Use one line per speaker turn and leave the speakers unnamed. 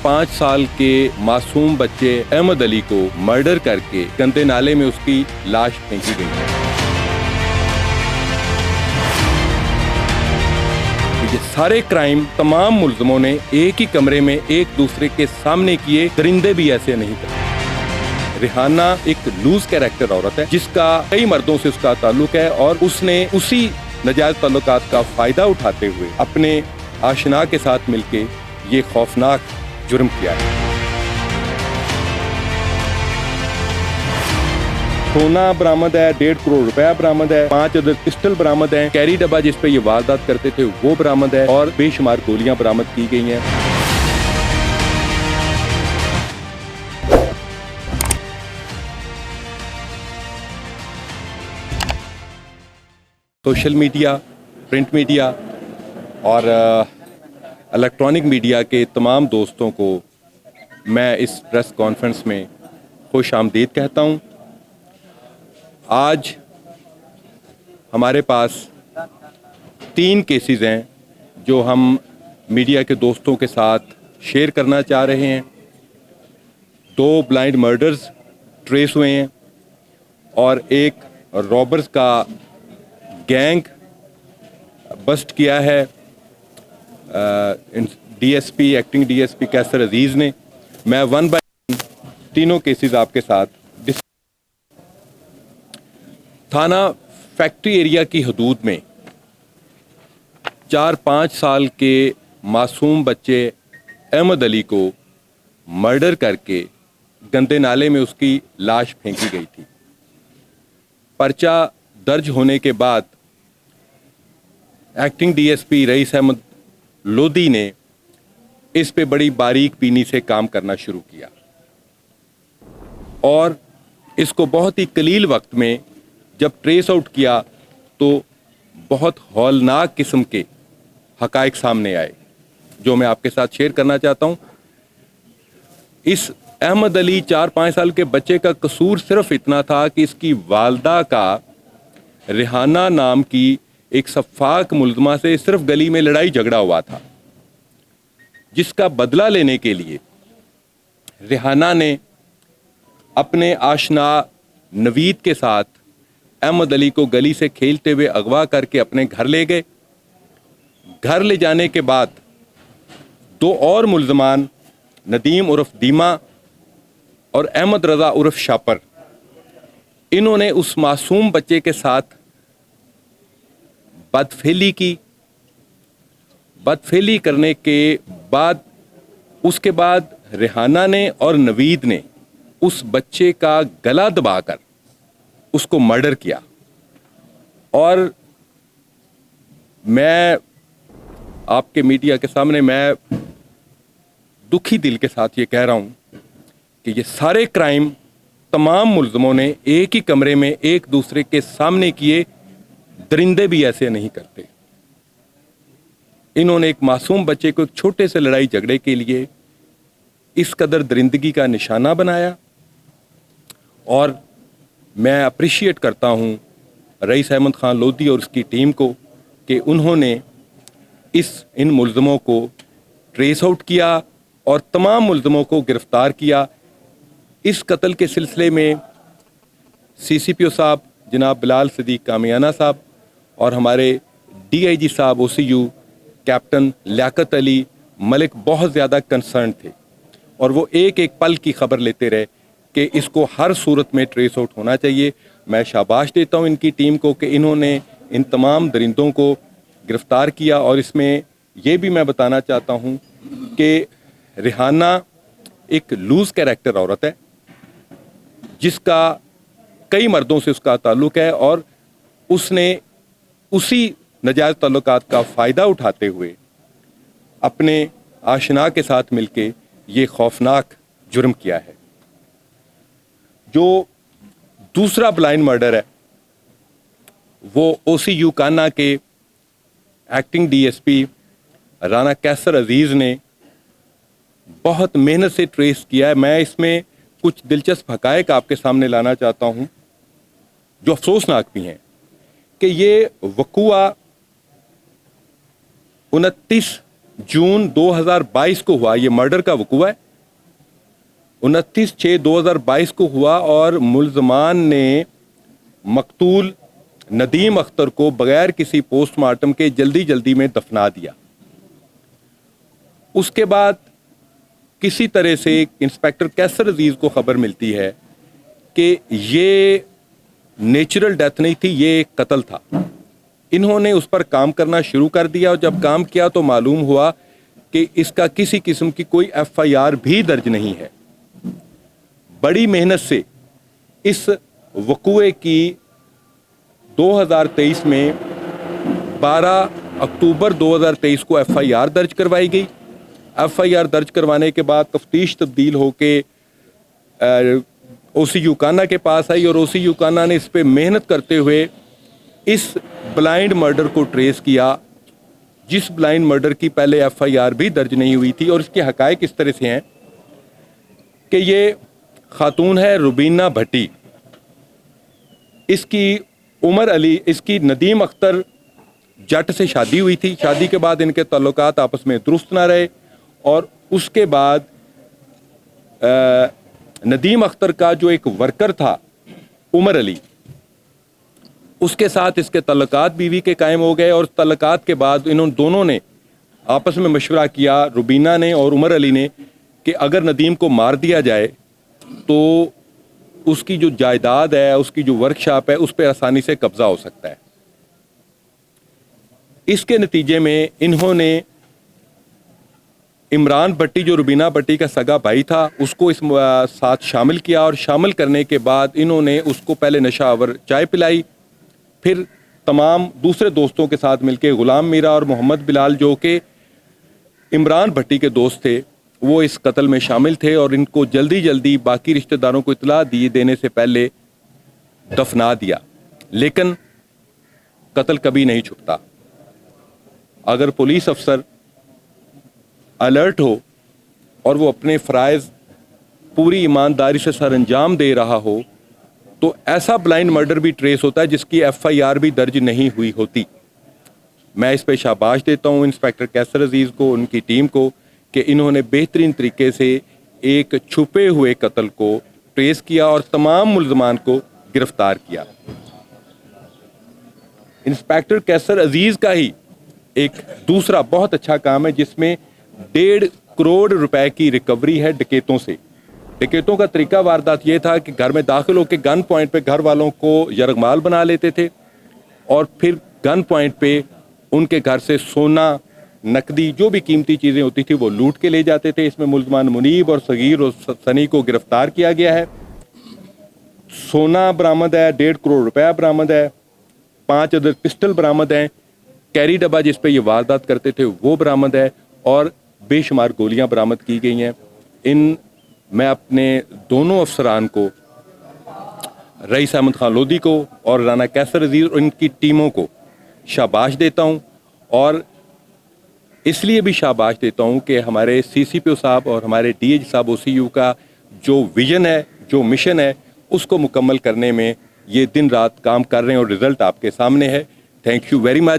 4-5 साल के मासूम बच्चे अहमद अली को मर्डर करके गंदे नाले में उसकी लाश फेंकी गई है। ये सारे क्राइम तमाम मुल्ज़िमों ने एक ही कमरे में एक दूसरे के सामने किए। दरिंदे भी ऐसे नहीं करते। रिहाना एक लूज कैरेक्टर औरत है जिसका कई मर्दों से उसका ताल्लुक है और उसने उसी नाजायज ताल्लुकात का फायदा उठाते हुए अपने आशना के साथ मिलके ये खौफनाक जुर्म किया है। सोना बरामद है, 1.5 करोड़ रुपया बरामद है, 5 अदर पिस्टल बरामद है, कैरी डब्बा जिस पे ये वारदात करते थे वो बरामद है और बेशुमार गोलियां बरामद की गई हैं। सोशल मीडिया, प्रिंट मीडिया और इलेक्ट्रॉनिक मीडिया के तमाम दोस्तों को मैं इस प्रेस कॉन्फ्रेंस में खुश आमदीद कहता हूँ। आज हमारे पास 3 केसेस हैं जो हम मीडिया के दोस्तों के साथ शेयर करना चाह रहे हैं। 2 ब्लाइंड मर्डर्स ट्रेस हुए हैं और एक रॉबर्स का गैंग बस्ट किया है डीएसपी एक्टिंग डीएसपी कैसर अजीज ने। मैं 1 बाय 1 तीनों केसेस आपके साथ थाना फैक्ट्री एरिया की हदूद में 4-5 साल के मासूम बच्चे अहमद अली को मर्डर करके गंदे नाले में उसकी लाश फेंकी गई थी। पर्चा दर्ज होने के बाद acting DSP rice Ahmad Lodhi ने इस पे बड़ी बारीक बीनी से काम करना शुरू किया और इसको बहुत ही कलील वक्त में जब ट्रेस आउट किया तो बहुत हौलनाक किस्म के हकायक सामने आए जो मैं आपके साथ शेयर करना चाहता हूं। इस अहमद अली 4-5 साल के बच्चे का कसूर सिर्फ इतना था कि इसकी वालदा का रिहाना नाम की एक सफाक मुल्ज़िमा से सिर्फ गली में लड़ाई झगड़ा हुआ था, जिसका बदला लेने के लिए रिहाना ने अपने आशना नवीद के साथ अहमद अली को गली से खेलते हुए अगवा करके अपने घर ले गए। घर ले जाने के बाद 2 और मुल्ज़मान नदीम उर्फ दीमा और अहमद रज़ा उर्फ शापर, इन्होंने उस मासूम बच्चे के साथ बदफेली की। बदफेली करने के बाद उसके बाद रिहाना ने और नवीद ने उस बच्चे का गला दबाकर उसको मर्डर किया। और मैं आपके मीडिया के सामने मैं दुखी दिल के साथ ये कह रहा हूं कि ये सारे क्राइम तमाम मुल्ज़िमों ने एक ही कमरे में एक दूसरे के सामने किए। दरिंदे भी ऐसे नहीं करते। इन्होंने एक मासूम बच्चे को एक छोटे से लड़ाई झगड़े के लिए इस कदर दरिंदगी का निशाना बनाया। और मैं अप्रिशिएट करता हूं रईस अहमद खान लोधी और उसकी टीम को कि उन्होंने इन मुल्ज़िमों को ट्रेस आउट किया और तमाम मुल्ज़िमों को गिरफ्तार किया। इस कत्ल के सिलसिले में CCPO साहब जनाब बिलाल सदीक कामियाना साहब और हमारे DIG साहब OCU कैप्टन लियाकत अली मलिक बहुत ज़्यादा कंसर्न थे और वो एक एक पल की खबर लेते रहे कि इसको हर सूरत में ट्रेस आउट होना चाहिए। मैं शाबाश देता हूँ इनकी टीम को कि इन्होंने इन तमाम दरिंदों को गिरफ्तार किया। और इसमें ये भी मैं बताना चाहता हूँ कि रिहाना एक लूज कैरेक्टर औरत है जिसका कई मर्दों से उसका ताल्लुक है और उसने उसी नाजायज ताल्लुकात का फ़ायदा उठाते हुए अपने आशना के साथ मिलके ये खौफनाक जुर्म किया है। जो दूसरा ब्लाइंड मर्डर है वो OCU कान्हा के एक्टिंग DSP राना कैसर अजीज़ ने बहुत मेहनत से ट्रेस किया है। मैं इसमें कुछ दिलचस्प हकायक आपके सामने लाना चाहता हूँ जो अफसोसनाक भी हैं कि ये वक़ुआ 29 जून 2022 को हुआ। ये मर्डर का वकूआ है, 29/6/2022 को हुआ और मुल्ज़मान ने मकतूल नदीम अख्तर को बगैर किसी पोस्टमार्टम के जल्दी जल्दी में दफना दिया। उसके बाद किसी तरह से इंस्पेक्टर कैसर अजीज को खबर मिलती है कि ये नेचुरल डेथ नहीं थी, ये एक कत्ल था। इन्होंने उस पर काम करना शुरू कर दिया और जब काम किया तो मालूम हुआ कि इसका किसी किस्म की कोई FIR भी दर्ज नहीं है। बड़ी मेहनत से इस वकूए की 2023 में 12 अक्टूबर 2023 को FIR दर्ज करवाई गई। FIR दर्ज करवाने के बाद तफ्तीश तब्दील होके OC यूकाना के पास आई और OC यूकाना ने इस पे मेहनत करते हुए इस ब्लाइंड मर्डर को ट्रेस किया, जिस ब्लाइंड मर्डर की पहले FIR भी दर्ज नहीं हुई थी। और इसके हकायक इस तरह से हैं कि ये खातून है रुबीना भट्टी, इसकी उमर अली, इसकी नदीम अख्तर जट से शादी हुई थी। शादी के बाद इनके ताल्लुकात आपस में दुरुस्त ना रहे और उसके बाद नदीम अख्तर का जो एक वर्कर था उमर अली, उसके साथ इसके ताल्लुकात बीवी के कायम हो गए। और ताल्लुकात के बाद इन्होंने दोनों ने आपस में मशवरा किया, रुबीना ने और उमर अली ने, कि अगर नदीम को मार दिया जाए तो उसकी जो जायदाद है, उसकी जो वर्कशॉप है, उस पर आसानी से कब्जा हो सकता है। इसके नतीजे में इन्होंने इमरान भट्टी, जो रुबीना भट्टी का सगा भाई था, उसको इस साथ शामिल किया और शामिल करने के बाद इन्होंने उसको पहले नशावर चाय पिलाई, फिर तमाम दूसरे दोस्तों के साथ मिलकर गुलाम मीरा और मोहम्मद बिलाल, जो कि इमरान भट्टी के दोस्त थे, वो इस कत्ल में शामिल थे और इनको जल्दी जल्दी बाकी रिश्तेदारों को इतला देने से पहले दफना दिया। लेकिन कत्ल कभी नहीं छुपता। अगर पुलिस अफसर अलर्ट हो और वो अपने फ़राइज़ पूरी ईमानदारी से सर अंजाम दे रहा हो तो ऐसा ब्लाइंड मर्डर भी ट्रेस होता है जिसकी FIR भी दर्ज नहीं हुई होती। मैं इस पे शाबाश देता हूँ इंस्पेक्टर कैसर अजीज़ को, उनकी टीम को, कि इन्होंने बेहतरीन तरीके से एक छुपे हुए कत्ल को ट्रेस किया और तमाम मुल्ज़मान को गिरफ्तार किया। इंस्पेक्टर कैसर अजीज़ का ही एक दूसरा बहुत अच्छा काम है जिसमें 1.5 करोड़ रुपए की रिकवरी है डकैतों से। डकैतों का तरीका वारदात ये था कि घर में दाखिल होकर गन पॉइंट पे घर वालों को यरगमाल बना लेते थे और फिर गन पॉइंट पे उनके घर से सोना, नकदी, जो भी कीमती चीज़ें होती थी वो लूट के ले जाते थे। इसमें मुल्ज़मान मुनीब और सगीर और सनी को गिरफ्तार किया गया है। सोना बरामद है, 1.5 करोड़ रुपया बरामद है, 5 अदद पिस्टल बरामद हैं, कैरी डब्बा जिस पे ये वारदात करते थे वो बरामद है और बेशुमार गोलियां बरामद की गई हैं। मैं अपने दोनों अफसरान को, रईस अहमद खान लोधी को और राना कैसर अजीज़ और इनकी टीमों को शाबाश देता हूँ और इसलिए भी शाबाश देता हूँ कि हमारे CCPO साहब और हमारे DIG साहब OCU का जो विजन है, जो मिशन है, उसको मुकम्मल करने में ये दिन रात काम कर रहे हैं और रिज़ल्ट आपके सामने है। Thank you very much.